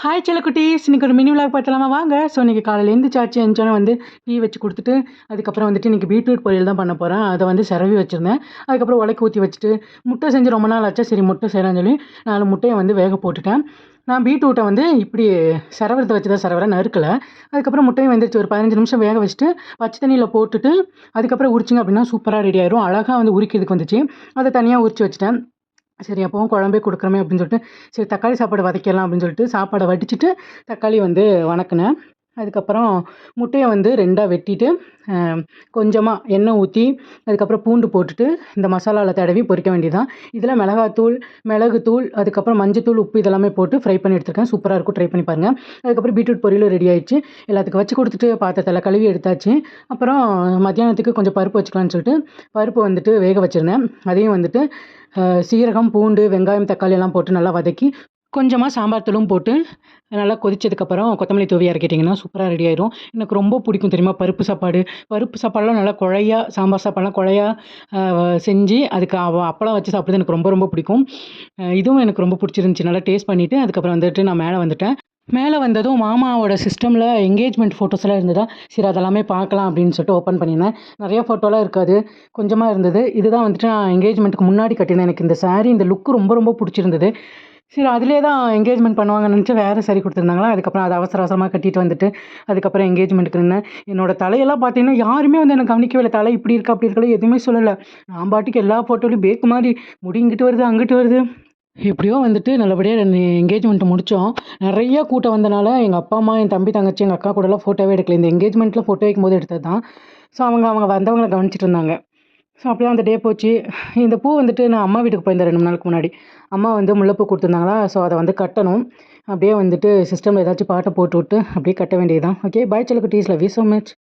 Hi செல்லக்குட்டீஸ், இன்னைக்கு ஒரு mini vlog பார்த்தலாமா வாங்க. ஸோ இன்றைக்கி காலையில் எழுந்திரிச்சாச்சு. எந்திரிச்சோன்னே வந்து டீ வச்சு கொடுத்துட்டு, அதுக்கப்புறம் வந்துட்டு இன்றைக்கி பீட்ரூட் பொரியல் தான் பண்ண போகிறேன். அதை வந்து சிரவி வச்சுருந்தேன். அதுக்கப்புறம் உலக்கி ஊற்றி வச்சுட்டு முட்டை செஞ்சு ரொம்ப நாள் ஆச்சா, சரி முட்டை செய்யலாம்னு சொல்லி 4 முட்டையை வந்து வேக போட்டுட்டேன். நான் பீட்ரூட்டை வந்து இப்படி சிரவரத்தை வச்சு தான் சிரவரை நறுக்கலை. அதுக்கப்புறம் முட்டையும் வெந்துருச்சு. ஒரு 15 நிமிஷம் வேக வச்சுட்டு பச்சை தண்ணியில் போட்டுட்டு அதுக்கப்புறம் உரிச்சிங்க அப்படின்னா சூப்பராக ரெடி ஆயிரும். அழகாக வந்து உரிக்கிறதுக்கு வந்துச்சு. அதை தனியாக உரிச்சு வச்சுட்டேன். சரி அப்பவும் குழம்பே கொடுக்குறோமே அப்படின்னு சொல்லிட்டு, சரி தக்காளி சாப்பாடு வதக்கிடலாம் அப்படின்னு சொல்லிட்டு சாப்பாடை வடிச்சிட்டு தக்காளி வந்து வணக்குனேன். அதுக்கப்புறம் முட்டையை வந்து 2ஆ வெட்டிட்டு கொஞ்சமாக எண்ணெய் ஊற்றி அதுக்கப்புறம் பூண்டு போட்டுட்டு இந்த மசாலாவில் தடவி பொரிக்க வேண்டியதுதான். இதில் மிளகாத்தூள், மிளகுத்தூள், அதுக்கப்புறம் மஞ்சத்தூள், உப்பு இதெல்லாமே போட்டு ஃப்ரை பண்ணி எடுத்துருக்கேன். சூப்பராக இருக்கும், ட்ரை பண்ணி பாருங்கள். அதுக்கப்புறம் பீட்ரூட் பொரியலும் ரெடி ஆயிடுச்சு. எல்லாத்துக்கும் வச்சு கொடுத்துட்டு பாத்திரத்தில் கழுவி எடுத்தாச்சு. அப்புறம் மத்தியானத்துக்கு கொஞ்சம் பருப்பு வச்சுக்கலான்னு சொல்லிட்டு பருப்பு வந்துட்டு வேக வச்சுருந்தேன். அதையும் வந்துட்டு சீரகம், பூண்டு, வெங்காயம், தக்காளி எல்லாம் போட்டு நல்லா வதக்கி கொஞ்சமாக சாம்பார் தூளும் போட்டு நல்லா கொதிச்சதுக்கப்புறம் கொத்தமல்லி தூவி இறக்கிட்டிங்கன்னா சூப்பராக ரெடி ஆயிரும். எனக்கு ரொம்ப பிடிக்கும் தெரியுமா பருப்பு சாப்பாடு. பருப்பு சாப்பாடுலாம் நல்லா குழையா, சாம்பார் சாப்பாடுலாம் குழையா செஞ்சு அதுக்கு அப்பளம் வச்சு சாப்பிட்றது எனக்கு ரொம்ப ரொம்ப பிடிக்கும். இதுவும் எனக்கு ரொம்ப பிடிச்சிருந்துச்சி. நல்லா டேஸ்ட் பண்ணிவிட்டு அதுக்கப்புறம் வந்துட்டு நான் மேலே வந்துட்டேன். மேலே வந்ததும் மாமாவோட சிஸ்டமில் என்கேஜ்மெண்ட் ஃபோட்டோஸ்லாம் இருந்ததா, சரி அதெல்லாமே பார்க்கலாம் அப்படின்னு சொல்லிட்டு ஓப்பன் பண்ணியிருந்தேன். நிறையா ஃபோட்டோலாம் இருக்காது, கொஞ்சமாக இருந்தது. இதுதான் வந்துட்டு நான் என்கேஜ்மெண்ட்டுக்கு முன்னாடி கட்டினேன். எனக்கு இந்த சாரீ இந்த லுக்கு ரொம்ப ரொம்ப பிடிச்சிருந்தது. சரி அதிலே தான் என்கேஜ்மெண்ட் பண்ணுவாங்கன்னு நினச்சி வேறு சாரீ கொடுத்துருந்தாங்களா. அதுக்கப்புறம் அதை அவசர அவசரமாக கட்டிட்டு வந்துட்டு அதுக்கப்புறம் என்கேஜ்மெண்ட்டுக்கு நின்னேன். என்னோட தலையெல்லாம் பார்த்தீங்கன்னா யாருமே வந்து எனக்கு கவனிக்கவே இல்லை. தலை இப்படி இருக்கா அப்படி இருக்கா எதுவுமே சொல்லலை. நான் பாட்டுக்கு எல்லா ஃபோட்டோலையும் பேக்கு மாதிரி முடி இங்கிட்டு வருது அங்கிட்டு வருது. எப்படியோ வந்துட்டு நல்லபடியாக என்கேஜ்மெண்ட்டை முடித்தோம். நிறைய கூட்டம் வந்தனால எங்கள் அப்பா, அம்மா, என் தம்பி, தங்கச்சி, எங்கள் அக்கா கூடலாம் ஃபோட்டோவே எடுக்கல. இந்த என்கேஜ்மெண்ட்டில் ஃபோட்டோ வைக்கும்போது எடுத்தது தான். ஸோ அவங்க வந்தவங்களை கவனிச்சிட்டு இருந்தாங்க. ஸோ அப்படியே அந்த டே போச்சு. இந்த பூ வந்துட்டு நான் அம்மா வீட்டுக்கு போயிருந்தேன் 2 நாளுக்கு முன்னாடி. அம்மா வந்து முல்லைப்பூ கொடுத்துருந்தாங்களா, ஸோ அதை வந்து கட்டணும். அப்படியே வந்துட்டு சிஸ்டமில் ஏதாச்சும் பாட்டை போட்டு விட்டு அப்படியே கட்ட வேண்டியது தான். ஓகே பாய் செல்லக்குட்டீஸ், லவ் யூ ஸோ மச்.